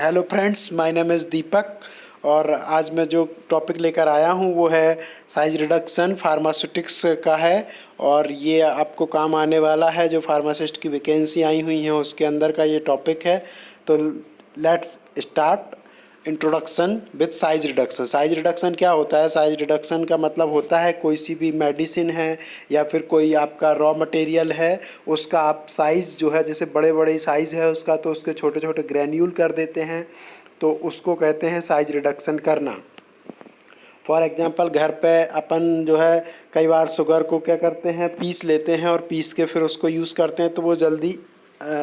Hello friends, my name is Deepak. और आज मैं जो टॉपिक लेकर आया हूँ वो है साइज रिडक्शन फार्मास्यूटिक्स का है। और ये आपको काम आने वाला है, जो फार्मासिस्ट की वैकेंसी आई हुई हैं उसके अंदर का ये टॉपिक है। तो let's start. Introduction with size reduction. Size reduction क्या होता है? साइज रिडक्शन का मतलब होता है कोई सी भी मेडिसिन है या फिर कोई आपका रॉ मटेरियल है, उसका आप साइज़ जो है, जैसे बड़े बड़े साइज़ है उसका, तो उसके छोटे छोटे ग्रैन्यूल कर देते हैं, तो उसको कहते हैं साइज रिडक्शन करना। फॉर एग्जांपल घर पे अपन जो है कई बार शुगर को क्या करते हैं, पीस लेते हैं और पीस के फिर उसको यूज़ करते हैं तो वो जल्दी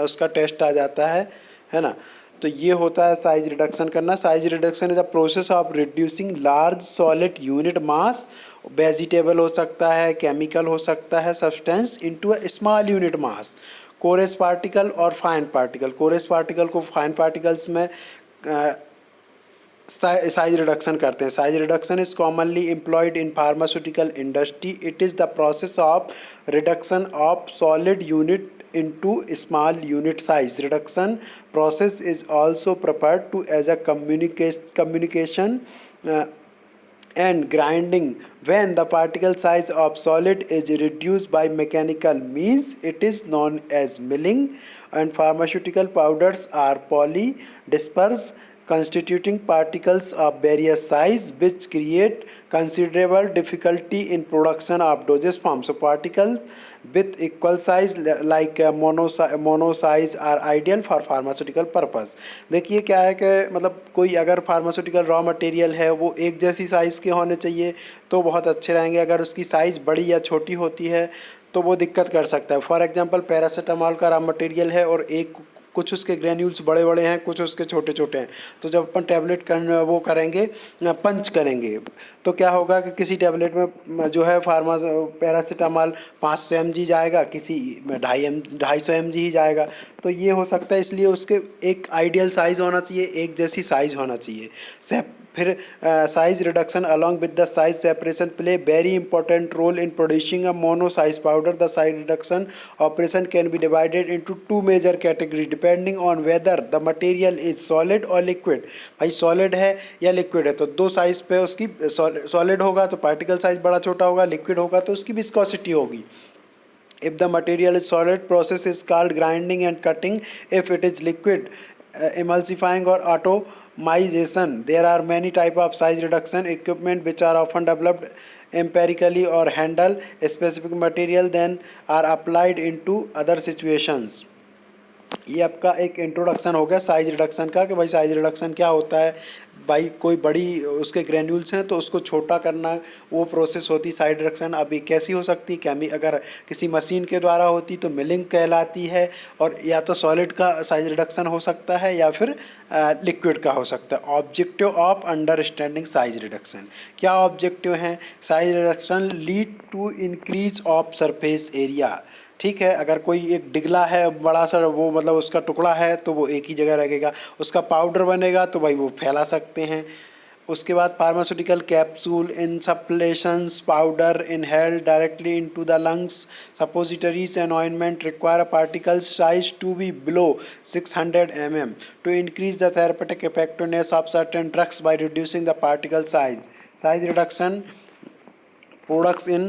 उसका टेस्ट आ जाता है ना। तो ये होता है साइज रिडक्शन करना। Size reduction is a process of reducing large solid unit mass. Vegetable हो सकता है, केमिकल हो सकता है, substance into a small unit mass. Coarse particle और फाइन पार्टिकल। कोरेस पार्टिकल को फाइन पार्टिकल्स में साइज रिडक्शन करते हैं। Size reduction is commonly employed in pharmaceutical industry. It is the process of reduction of solid unit into small unit size. Reduction process is also referred to as a communication and grinding. When the particle size of solid is reduced by mechanical means, it is known as milling. And pharmaceutical powders are polydispersed, constituting particles of various size, which create considerable difficulty in production of dosage form. So particles with equal size like mono size are ideal for pharmaceutical purpose. देखिए क्या है कि मतलब कोई अगर pharmaceutical raw material है वो एक जैसी साइज़ के होने चाहिए तो बहुत अच्छे रहेंगे। अगर उसकी साइज़ बड़ी या छोटी होती है तो वो दिक्कत कर सकता है। फॉर एग्जांपल पैरासीटामॉल का रॉ मटेरियल है और कुछ उसके ग्रैन्यूल्स बड़े बड़े हैं, कुछ उसके छोटे छोटे हैं। तो जब अपन टैबलेट वो करेंगे, पंच करेंगे, तो क्या होगा कि किसी टैबलेट में जो है पैरासीटामॉल 500 mg जाएगा, किसी में 250 mg ही जाएगा। तो ये हो सकता है, इसलिए उसके एक आइडियल साइज़ होना चाहिए, एक जैसी साइज़ होना चाहिए। फिर size reduction along with the size separation play very important role in producing a mono size powder. The size reduction operation can be divided into two major category depending on whether the material is solid और liquid. भाई solid है या liquid है, तो दो size पे उसकी solid होगा तो पार्टिकल साइज बड़ा छोटा होगा, लिक्विड होगा तो उसकी विस्कोसिटी होगी। If the material is solid, process is called grinding and cutting. If it is liquid, emulsifying or atomization. There are many type of size reduction equipment which are often developed empirically or handle specific material then are applied into other situations. ये आपका एक introduction हो गया size reduction का, कि भाई size reduction क्या होता है। भाई कोई बड़ी उसके ग्रैन्यूल्स हैं तो उसको छोटा करना, वो प्रोसेस होती साइज रिडक्शन। अभी कैसी हो सकती है, अगर किसी मशीन के द्वारा होती तो मिलिंग कहलाती है, और या तो सॉलिड का साइज रिडक्शन हो सकता है या फिर लिक्विड का हो सकता है। Objective of understanding size reduction, क्या ऑब्जेक्टिव हैं? Size reduction lead to increase of surface area. ठीक है, अगर कोई एक डिगला है बड़ा सा, वो मतलब उसका टुकड़ा है तो वो एक ही जगह रहेगा, उसका पाउडर बनेगा तो भाई वो फैला सकते हैं। उसके बाद pharmaceutical capsule, insufflations, powder inhaled directly into the lungs, suppositories and ointment require particle size to be below 600 mm to increase the therapeutic effectiveness of certain drugs by reducing the particle size. Size reduction products in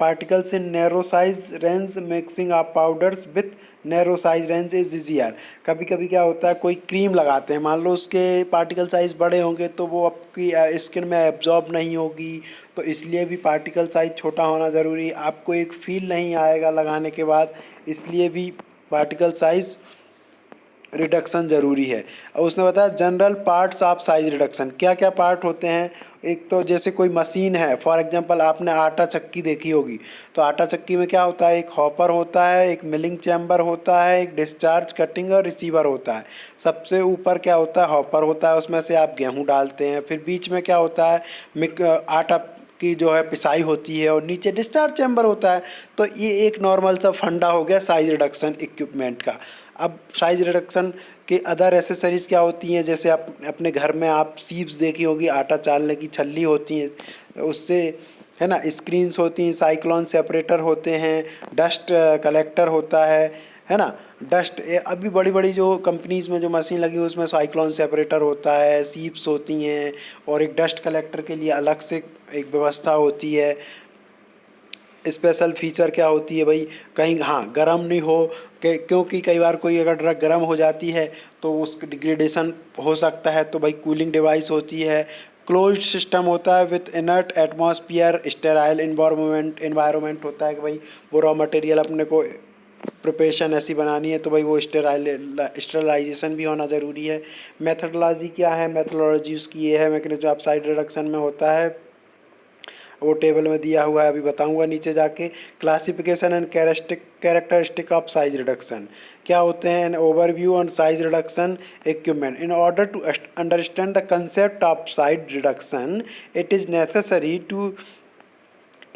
particles in narrow size range, mixing up powders with narrow size range is easier. कभी कभी क्या होता है, कोई cream लगाते हैं, मान लो उसके पार्टिकल साइज़ बड़े होंगे तो वो आपकी स्किन में एब्जॉर्ब नहीं होगी, तो इसलिए भी पार्टिकल साइज़ छोटा होना ज़रूरी। आपको एक फील नहीं आएगा लगाने के बाद, इसलिए भी पार्टिकल साइज़ रिडक्शन ज़रूरी है। और उसने बताया general parts of size reduction, क्या क्या पार्ट होते हैं। एक तो जैसे कोई मशीन है, फॉर एग्जांपल आपने आटा चक्की देखी होगी, तो आटा चक्की में क्या होता है, एक हॉपर होता है, एक मिलिंग चैम्बर होता है, एक डिस्चार्ज कटिंग और रिसीवर होता है। सबसे ऊपर क्या होता है, हॉपर होता है, उसमें से आप गेहूँ डालते हैं। फिर बीच में क्या होता है, आटा की जो है पिसाई होती है, और नीचे डिस्चार्ज चैम्बर होता है। तो ये एक नॉर्मल सा फंडा हो गया साइज रिडक्शन इक्विपमेंट का। अब साइज रिडक्शन के अदर एसेसरीज़ क्या होती हैं, जैसे आप अपने घर में आप सीव्स देखी होगी, आटा चालने की छल्ली होती हैं, उससे है ना, स्क्रीन्स होती हैं, साइक्लोन सेपरेटर होते हैं, डस्ट कलेक्टर होता है ना, डस्ट अभी बड़ी बड़ी जो कंपनीज़ में जो मशीन लगी हुई उसमें साइक्लोन सेपरेटर होता है, सीप्स होती हैं और एक डस्ट कलेक्टर के लिए अलग से एक व्यवस्था होती है। स्पेशल फीचर क्या होती है भाई, कहीं हाँ गर्म नहीं हो क्योंकि कई बार कोई अगर ड्रग गर्म हो जाती है तो उसका डिग्रेडेशन हो सकता है, तो भाई कूलिंग डिवाइस होती है। क्लोज्ड सिस्टम होता है with inert atmosphere, sterile environment होता है कि भाई वो रॉ मटेरियल अपने को प्रिपरेशन ऐसी बनानी है तो भाई वो स्टेरलाइजेशन भी होना ज़रूरी है। मेथडोलॉजी क्या है, मेथडोलॉजी उसकी ये है, मैकेनिज्म ऑफ साइड रिडक्शन में होता है, वो टेबल में दिया हुआ है, अभी बताऊंगा नीचे जाके। Classification and characteristic of size reduction क्या होते हैं, an overview on size reduction equipment. In order to understand the concept of size reduction it is necessary to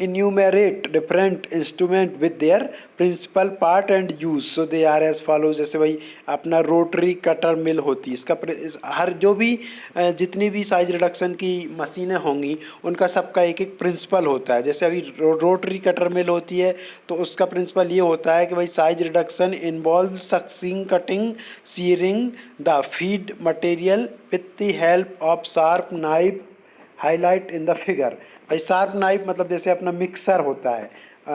enumerate different instrument with their principal part and use, so they are as follows। जैसे भाई अपना rotary cutter मिल होती है, इसका हर जो भी जितनी भी साइज रिडक्शन की मशीनें होंगी उनका सबका एक एक प्रिंसिपल होता है। जैसे अभी रोटरी कटर मिल होती है तो उसका प्रिंसिपल ये होता है कि भाई size reduction involve sucking cutting shearing the feed material with the help of sharp knife highlight in the figure. भाई शार्प नाइफ मतलब जैसे अपना मिक्सर होता है,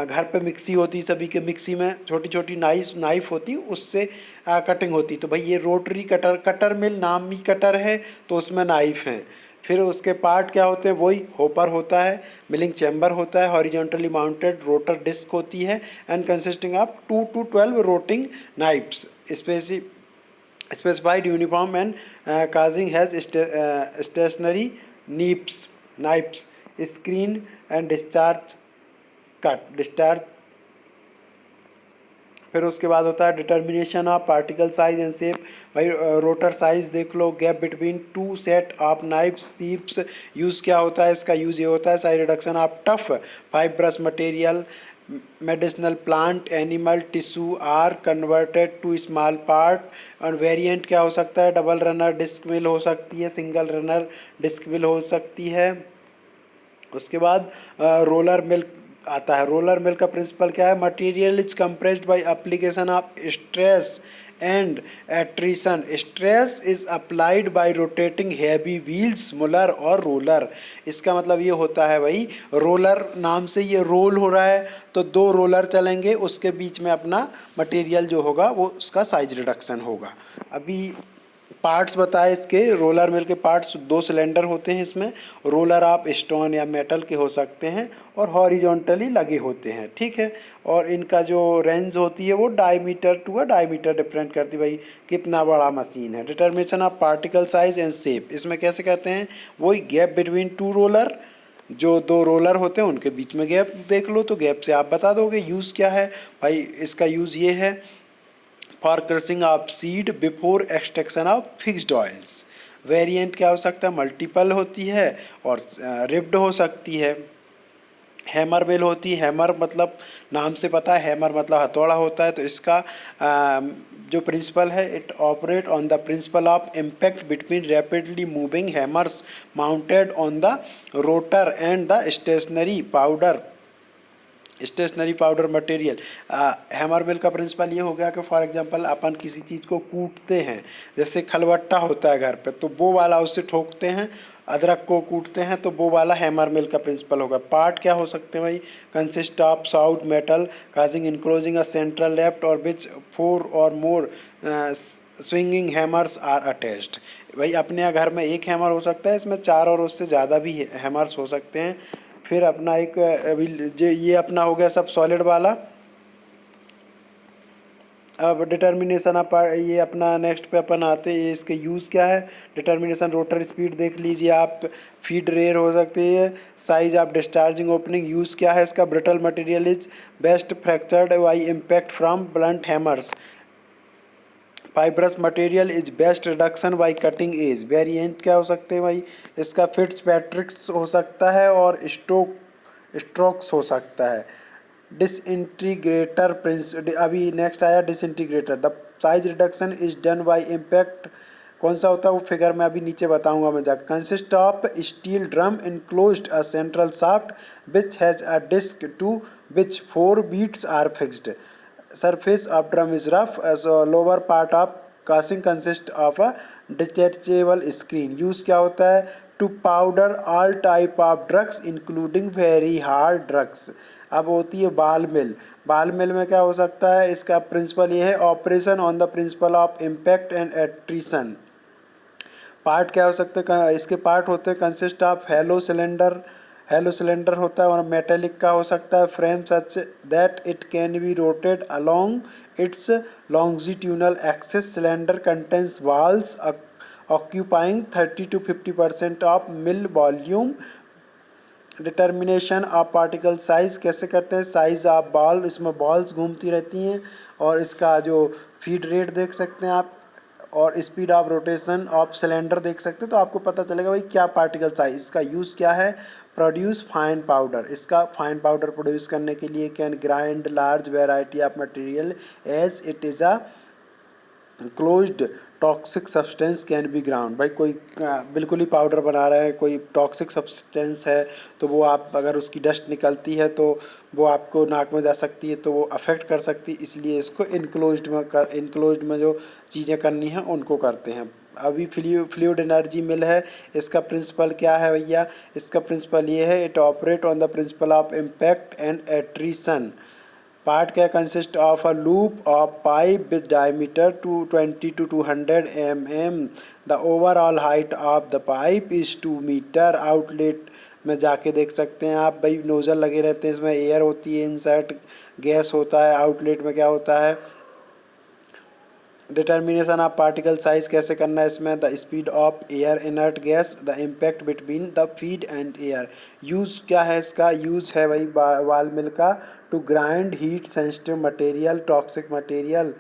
घर पे मिक्सी होती है सभी के, मिक्सी में छोटी छोटी नाइफ होती है, उससे कटिंग होती। तो भाई ये रोटरी कटर मिल नाम ही कटर है तो उसमें नाइफ है। फिर उसके पार्ट क्या होते हैं, वही होपर होता है, मिलिंग चैम्बर होता है, हॉरिजॉन्टली माउंटेड रोटर डिस्क होती है and consisting of 2 to 12 rotating knives specified uniform and causing has stationary knives screen and discharge। फिर उसके बाद होता है determination of particle size and shape. भाई रोटर साइज देख लो, gap between two set of knife sheeps. Use क्या होता है, इसका यूज़ ये होता है size reduction of tough fibrous material medicinal plant animal tissue are converted to small part. और वेरिएंट क्या हो सकता है, डबल रनर डिस्क मिल हो सकती है, सिंगल रनर डिस्क मिल हो सकती है। उसके बाद रोलर मिल आता है। रोलर मिल का प्रिंसिपल क्या है, material is compressed by application of stress and attrition. Stress is applied by rotating heavy wheels muller और रोलर। इसका मतलब ये होता है भाई, रोलर नाम से ये रोल हो रहा है तो 2 रोलर चलेंगे, उसके बीच में अपना मटेरियल जो होगा वो उसका साइज रिडक्शन होगा। अभी पार्ट्स बताए इसके, रोलर मिल के पार्ट्स 2 सिलेंडर होते हैं इसमें। रोलर आप स्टोन या मेटल के हो सकते हैं और हॉरिजॉन्टली लगे होते हैं, ठीक है। और इनका जो रेंज होती है वो डायमीटर टू डायमीटर डिफरेंट करती है भाई कितना बड़ा मशीन है। Determination of particle size and shape, इसमें कैसे कहते हैं, वही गैप बिटवीन 2 रोलर, जो 2 रोलर होते हैं उनके बीच में गैप देख लो तो गैप से आप बता दोगे। यूज़ क्या है भाई, इसका यूज़ ये है for crushing of seed before extraction of fixed oils. Variant क्या हो सकता है, मल्टीपल होती है और रिब्ड हो सकती है। हैमर मिल होती है, हैमर मतलब नाम से पता है, हैमर मतलब हथौड़ा होता है। तो इसका जो प्रिंसिपल है, it operate on the principle of impact between rapidly moving hammers mounted on the rotor and the stationary powder material. Hammer mill का प्रिंसिपल ये हो गया कि फॉर एग्जांपल अपन किसी चीज़ को कूटते हैं, जैसे खलबट्टा होता है घर पे तो वो वाला उससे ठोकते हैं, अदरक को कूटते हैं तो वो वाला हैमर मिल का प्रिंसिपल होगा। पार्ट क्या हो सकते हैं भाई, consist of south metal causing enclosing a central left और विच 4 और मोर स्विंगिंग हैमर्स आर अटैच्ड। भाई अपने यहाँ घर में एक हैमर हो सकता है, इसमें 4 और उससे ज़्यादा भी हैमर्स हो सकते हैं। फिर अपना एक अभी ये अपना हो गया सब सॉलिड वाला। अब डिटर्मिनेशन आप ये अपना नेक्स्ट पे अपन आते हैं, इसके यूज़ क्या है। डिटर्मिनेशन रोटर स्पीड देख लीजिए आप, फीड रेयर हो सकती है, size of discharging opening. Use क्या है इसका, brittle material is best fractured by impact from blunt hammers. Fibrous material is best reduction by cutting edge. Variant क्या हो सकते हैं भाई, इसका फिट्जपैट्रिक्स हो सकता है और स्ट्रोक्स हो सकता है। डिसइंटीग्रेटर प्रिंस अभी नेक्स्ट आया disintegrator. The size reduction is done by impact. कौन सा होता है वो फिगर में अभी नीचे बताऊंगा मैं जाकर। Consist of steel drum enclosed a central shaft which has a disc to which 4 beats are fixed. surface of drum is rough, so lower part of casing consists of a detachable screen. use क्या होता है? to powder all type of drugs including very hard drugs. अब होती है बाल मिल. बाल मिल में क्या हो सकता है? इसका प्रिंसिपल ये है, operation on the principle of impact and attrition. Part क्या हो सकते हैं? इसके पार्ट होते हैं कंसिस्ट ऑफ हेलो सिलेंडर होता है और मेटेलिक का हो सकता है. Frame such that it can be rotated along its longitudinal axis. Cylinder contains walls occupying 30 to 50% of mill volume. Determination of particle size कैसे करते हैं? साइज़ ऑफ बॉल, इसमें बॉल्स घूमती रहती हैं और इसका जो फीड रेट देख सकते हैं आप और speed of rotation of cylinder देख सकते हैं, तो आपको पता चलेगा भाई क्या पार्टिकल साइज. इसका यूज़ क्या है? Produce fine powder. इसका फाइन पाउडर प्रोड्यूस करने के लिए can grind large variety of material as it is a closed toxic substance can be ground. भाई कोई बिल्कुल ही पाउडर बना रहे हैं, कोई टॉक्सिक सब्सटेंस है, तो वो आप अगर उसकी डस्ट निकलती है तो वो आपको नाक में जा सकती है, तो वो अफेक्ट कर सकती है. इसलिए इसको इनक्लोज्ड में जो चीज़ें करनी हैं उनको करते हैं. अभी फ्लूइड एनर्जी मिल है. इसका प्रिंसिपल क्या है भैया? इसका प्रिंसिपल ये है, it operate on the principle of impact and attrition. Part क्या consist of a loop of pipe with diameter 220 to 200 mm. The overall height of the pipe is 2 metre. Outlet में जाके देख सकते हैं आप भाई, नोज़ल लगे रहते हैं, इसमें एयर होती है, इनसर्ट गैस होता है, आउटलेट में क्या होता है. डिटर्मिनेशन ऑफ पार्टिकल साइज कैसे करना है इसमें? The speed of air inert gas, the impact between the feed and air. Use क्या है इसका? यूज़ है भाई वाल मिल का to grind heat sensitive material, toxic material.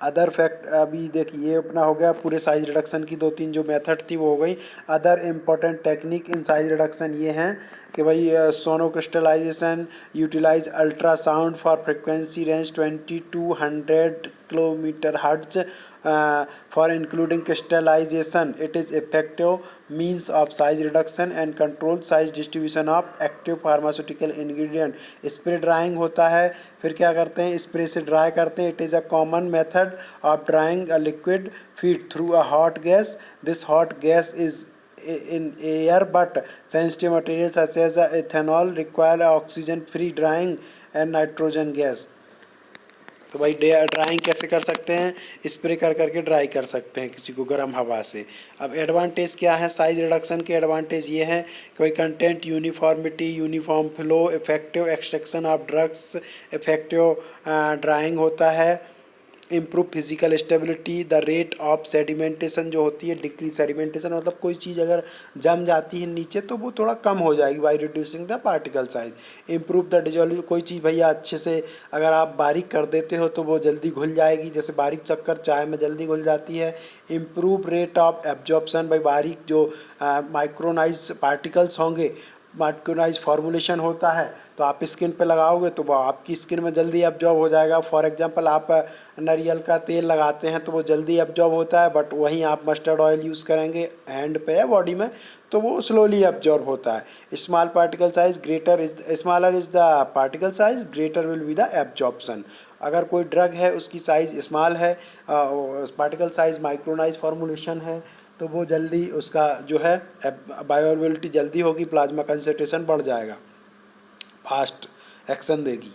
Other fact अभी देखिए, ये अपना हो गया पूरे साइज रिडक्शन की 2-3 जो मेथड थी वो हो गई. Other important technique in size reduction ये हैं कि भाई sono crystallization, utilise ultrasound for frequency range 20 to 100 kilometre hertz for including crystallization. It is effective means of size reduction and controlled size distribution of active pharmaceutical ingredient. Spray drawing होता है, फिर क्या करते हैं? स्प्रे से dry करते हैं. It is a common method of drawing a liquid feed through a hot gas. This hot gas is in air, but sensitive materials such as ethanol require oxygen free drying and nitrogen gas. तो भाई drawing कैसे कर सकते हैं? Spray कर करके dry कर सकते हैं किसी को गर्म हवा से. अब एडवांटेज क्या है साइज रिडक्शन के? एडवांटेज ये हैं कि भाई content uniformity, uniform flow, effective extraction of drugs, effective drawing होता है, improve physical stability, the rate of sedimentation जो होती है, डिक्रीज सेडिमेंटेशन मतलब कोई चीज़ अगर जम जाती है नीचे तो वो थोड़ा कम हो जाएगी by reducing the particle size. Improve the dissolve, कोई चीज़ भैया अच्छे से अगर आप बारीक कर देते हो तो वो जल्दी घुल जाएगी, जैसे बारीक शक्कर चाय में जल्दी घुल जाती है. इम्प्रूव रेट ऑफ एब्जॉर्प्शन, भाई बारीक जो माइक्रोनाइज पार्टिकल्स होंगे, माइक्रोनाइज फॉर्मुलेशन होता है, तो आप स्किन पे लगाओगे तो वो आपकी स्किन में जल्दी एब्जॉर्ब हो जाएगा. फॉर एग्जांपल आप नारियल का तेल लगाते हैं तो वो जल्दी एब्जॉर्ब होता है, बट वहीं आप मस्टर्ड ऑयल यूज़ करेंगे हैंड पे या बॉडी में तो वो स्लोली एब्जॉर्ब होता है. Small particle size greater is smaller is the particle size, greater will be the absorption. अगर कोई ड्रग है उसकी साइज़ स्मॉल है, पार्टिकल साइज माइक्रोनाइज फॉर्मुलेशन है, तो वो जल्दी उसका जो है बायोअवेलेबिलिटी जल्दी होगी, प्लाज्मा कंसंट्रेशन बढ़ जाएगा, फास्ट एक्शन देगी.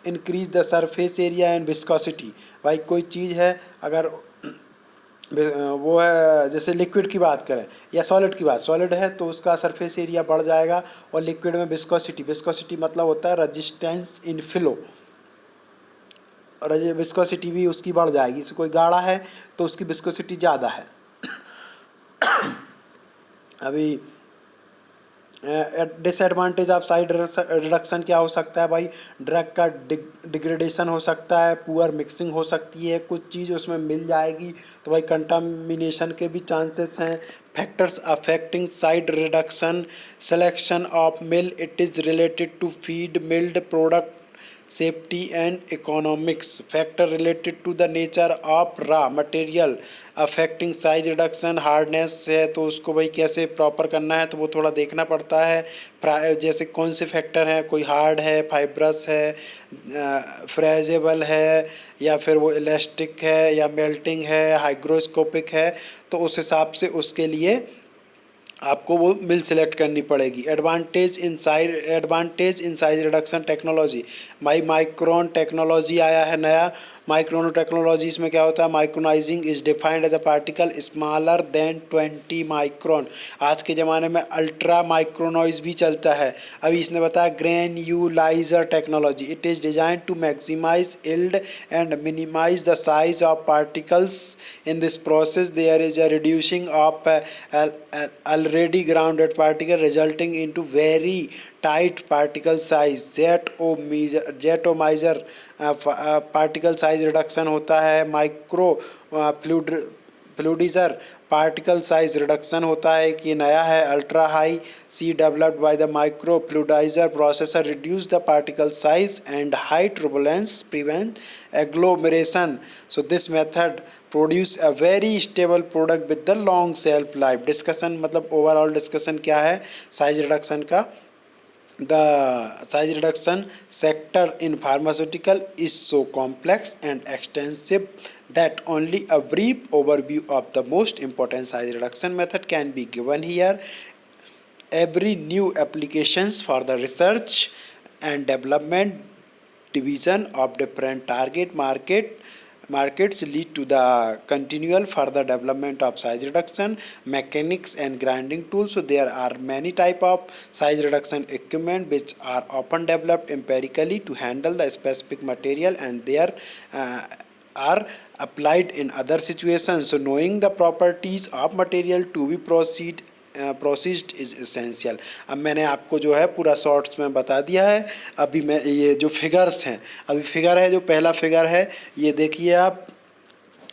Increase the surface area and viscosity. भाई कोई चीज़ है अगर वो है, जैसे लिक्विड की बात करें या सॉलिड की बात, सॉलिड है तो उसका सरफेस एरिया बढ़ जाएगा, और लिक्विड में विस्कोसिटी मतलब होता है रजिस्टेंस इन फ्लो, विस्कोसिटी भी उसकी बढ़ जाएगी. जैसे कोई गाढ़ा है तो उसकी विस्कोसिटी ज़्यादा है. अभी डिसएडवांटेज ऑफ साइड रिडक्शन क्या हो सकता है? भाई ड्रग का डिग्रेडेशन हो सकता है, पुअर मिक्सिंग हो सकती है, कुछ चीज़ उसमें मिल जाएगी तो भाई कंटामिनेशन के भी चांसेस हैं. Factors affecting side reduction, selection of mill, it is related to feed milled product safety and economics, factor related to the nature of raw material affecting size reduction, hardness है तो उसको भाई कैसे proper करना है तो वो थोड़ा देखना पड़ता है। जैसे कौन से फैक्टर हैं, कोई हार्ड है, फाइब्रस है, फ्रेजेबल है, या फिर वो इलास्टिक है, या मेल्टिंग है, हाइग्रोस्कोपिक है, तो उस हिसाब से उसके लिए आपको वो मिल सेलेक्ट करनी पड़ेगी। Advantage in size reduction technology, micron technology आया है नया। माइक्रोन टेक्नोलॉजी इसमें क्या होता है, micronising is defined as a particle smaller than 20 micron. आज के ज़माने में अल्ट्रा माइक्रोनॉइज भी चलता है। अभी इसने बताया granuliser technology, it is design to maximise yield and minimise the size of particles. In this process there is a reducing of already grounded particle resulting into very tight particle size। Jetomizer particle size reduction होता है। Micro fluidiser particle size reduction होता है कि नया है। Ultra high C developed by the micro fluidiser processor reduce the particle size and high turbulence prevent agglomeration. So this method produce a very stable product with the long self life. Discussion मतलब overall discussion क्या है size reduction का। The size reduction sector in pharmaceutical is so complex and extensive that only a brief overview of the most important size reduction method can be given here. Every new applications for the research and development division of different target markets lead to the continual further development of size reduction mechanics and grinding tools. So there are many type of size reduction equipment which are often developed empirically to handle the specific material, and there are applied in other situations. So knowing the properties of material to be proceed is essential. अब मैंने आपको जो है पूरा shorts में बता दिया है। अभी मैं ये जो फिगर्स हैं, अभी फिगर है जो पहला फिगर है ये देखिए आप,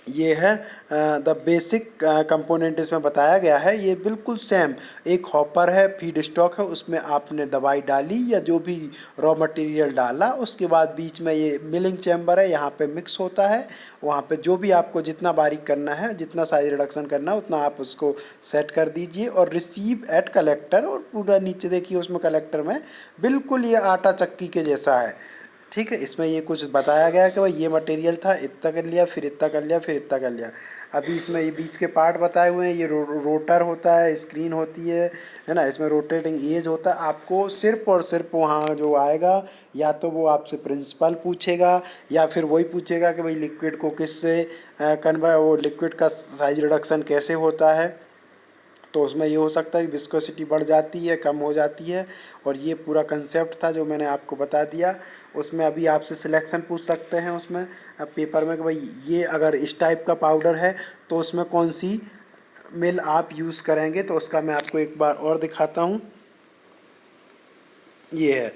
ये है द बेसिक कंपोनेंट इसमें बताया गया है। ये बिल्कुल सेम एक हॉपर है, फीड स्टॉक है, उसमें आपने दवाई डाली या जो भी रॉ मटेरियल डाला, उसके बाद बीच में ये मिलिंग चैम्बर है, यहाँ पे मिक्स होता है। वहाँ पे जो भी आपको जितना बारीक करना है, जितना साइज रिडक्शन करना है उतना आप उसको सेट कर दीजिए और रिसीव एट कलेक्टर। और पूरा नीचे देखिए उसमें कलेक्टर में बिल्कुल ये आटा चक्की के जैसा है। ठीक है, इसमें ये कुछ बताया गया है कि भाई ये मटेरियल था, इतना कर लिया, फिर इतना कर लिया, फिर इतना कर लिया। अभी इसमें ये बीच के पार्ट बताए हुए हैं। ये रोटर होता है, स्क्रीन होती है ना, इसमें रोटेटिंग एज होता है। आपको सिर्फ और सिर्फ वहाँ जो आएगा, या तो वो आपसे प्रिंसिपल पूछेगा या फिर वही पूछेगा कि भाई लिक्विड को किससे वो लिक्विड का साइज रिडक्शन कैसे होता है। तो उसमें ये हो सकता है कि विस्कोसिटी बढ़ जाती है, कम हो जाती है। और ये पूरा कंसेप्ट था जो मैंने आपको बता दिया। उसमें अभी आपसे सिलेक्शन पूछ सकते हैं उसमें पेपर में कि भाई ये अगर इस टाइप का पाउडर है तो उसमें कौन सी मिल आप यूज़ करेंगे। तो उसका मैं आपको एक बार और दिखाता हूँ। ये है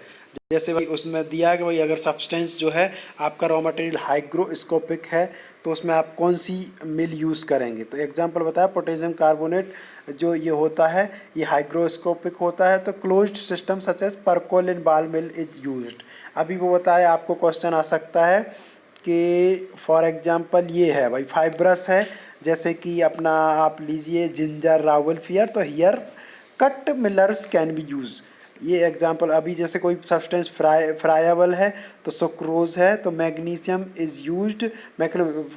जैसे भाई उसमें दिया है कि भाई अगर सब्सटेंस जो है आपका रॉ मटेरियल हाइग्रोस्कोपिक है तो उसमें आप कौन सी मिल यूज़ करेंगे। तो एग्जांपल बताया, पोटेशियम कार्बोनेट जो ये होता है ये हाइग्रोस्कोपिक होता है। तो क्लोज्ड सिस्टम सच एज परकोलिन बाल मिल इज यूज्ड। अभी वो बताया आपको क्वेश्चन आ सकता है कि फॉर एग्जांपल ये है भाई फाइब्रस है, जैसे कि अपना आप लीजिए जिंजर रावलफियर, तो here cut millers can be use. ये एग्जांपल अभी जैसे कोई सब्सटेंस फ्राइएबल है तो सुक्रोज है, तो मैग्नीशियम इज़ यूज्ड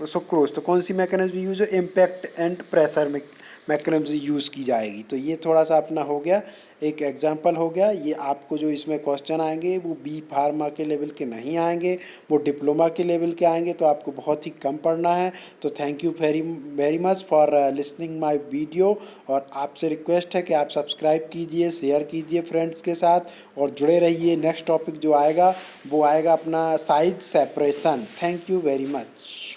सुक्रोज। तो कौन सी मैकेनिज्म यूज है, इम्पैक्ट एंड प्रेशर में मैकेनिज्म यूज़ की जाएगी। तो ये थोड़ा सा अपना हो गया, एक एग्जांपल हो गया। ये आपको जो इसमें क्वेश्चन आएंगे वो बी फार्मा के लेवल के नहीं आएंगे, वो डिप्लोमा के लेवल के आएंगे, तो आपको बहुत ही कम पढ़ना है। तो thank you very much for listening my video. और आपसे रिक्वेस्ट है कि आप सब्सक्राइब कीजिए, शेयर कीजिए फ्रेंड्स के साथ और जुड़े रहिए। नेक्स्ट टॉपिक जो आएगा वो आएगा अपना size separation. Thank you very much.